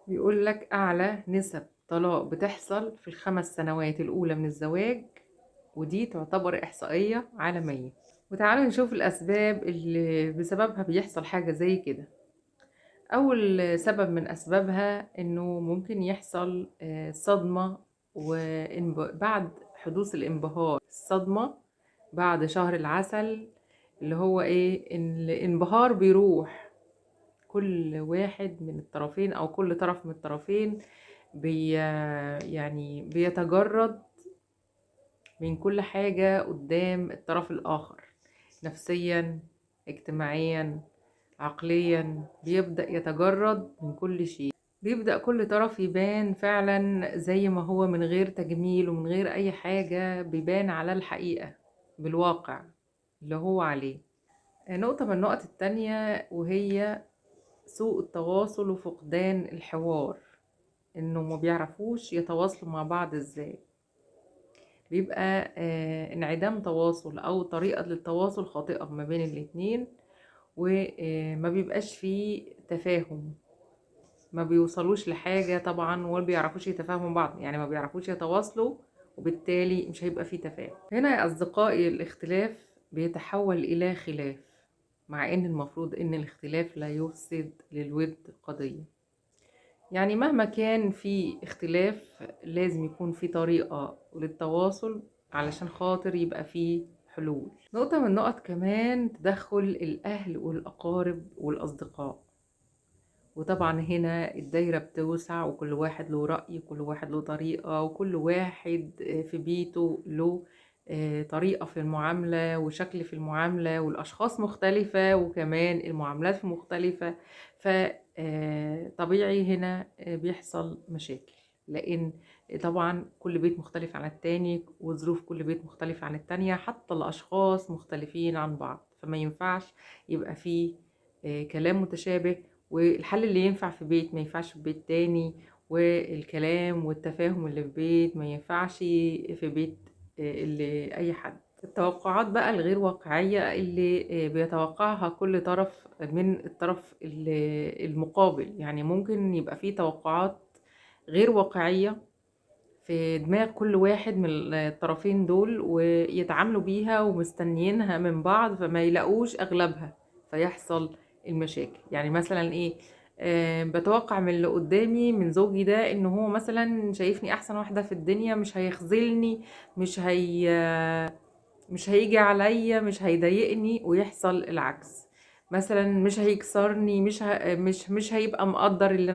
بيقول لك أعلى نسب طلاق بتحصل في ال5 سنوات الأولى من الزواج، ودي تعتبر إحصائية عالمية. وتعالوا نشوف الأسباب اللي بسببها بيحصل حاجة زي كده. أول سبب من أسبابها إنه ممكن يحصل صدمة بعد حدوث الانبهار. الصدمة بعد شهر العسل اللي هو إيه، إن الانبهار بيروح. كل واحد من الطرفين أو كل طرف من الطرفين يعني بيتجرد من كل حاجة قدام الطرف الآخر، نفسيا، اجتماعيا، عقليا، بيبدأ يتجرد من كل شيء. بيبدأ كل طرف يبان فعلا زي ما هو، من غير تجميل ومن غير أي حاجة، بيبان على الحقيقة بالواقع اللي هو عليه. نقطة من النقط التانية وهي سوء التواصل وفقدان الحوار، انه ما بيعرفوش يتواصلوا مع بعض ازاي. بيبقى انعدام تواصل او طريقة للتواصل خاطئة ما بين الاتنين، وما بيبقاش فيه تفاهم، ما بيوصلوش لحاجة طبعا، ولا بيعرفوش يتفاهموا بعض، يعني ما بيعرفوش يتواصلوا، وبالتالي مش هيبقى فيه تفاهم. هنا يا أصدقائي الاختلاف بيتحول إلى خلاف، مع ان المفروض ان الاختلاف لا يفسد للود قضية. يعني مهما كان في اختلاف لازم يكون في طريقة للتواصل علشان خاطر يبقى في حلول. نقطة من النقط كمان تدخل الأهل والأقارب والأصدقاء. وطبعا هنا الدايرة بتوسع، وكل واحد له رأي، وكل واحد له طريقة، وكل واحد في بيته له طريقة في المعاملة وشكل في المعاملة، والأشخاص مختلفة، وكمان المعاملات مختلفة. فطبيعي هنا بيحصل مشاكل، لأن طبعا كل بيت مختلف عن التاني، وظروف كل بيت مختلفة عن التانية، حتى الأشخاص مختلفين عن بعض، فما ينفعش يبقى فيه كلام متشابه، والحل اللي ينفع في بيت ما ينفعش في بيت تاني، والكلام والتفاهم اللي في بيت ما ينفعش في بيت اللي أي حد. التوقعات بقى الغير واقعية اللي بيتوقعها كل طرف من الطرف المقابل، يعني ممكن يبقى فيه توقعات غير واقعية في دماغ كل واحد من الطرفين دول، ويتعاملوا بيها ومستنيينها من بعض، فما يلاقوش أغلبها، فيحصل المشاكل. يعني مثلا ايه، بتوقع من اللي قدامي، من زوجي ده، ان هو مثلا شايفني احسن واحدة في الدنيا، مش هيخذلني، مش هي مش هيجي عليا، مش هيضايقني، ويحصل العكس. مثلا مش هيكسرني، مش هيبقى مقدر اللي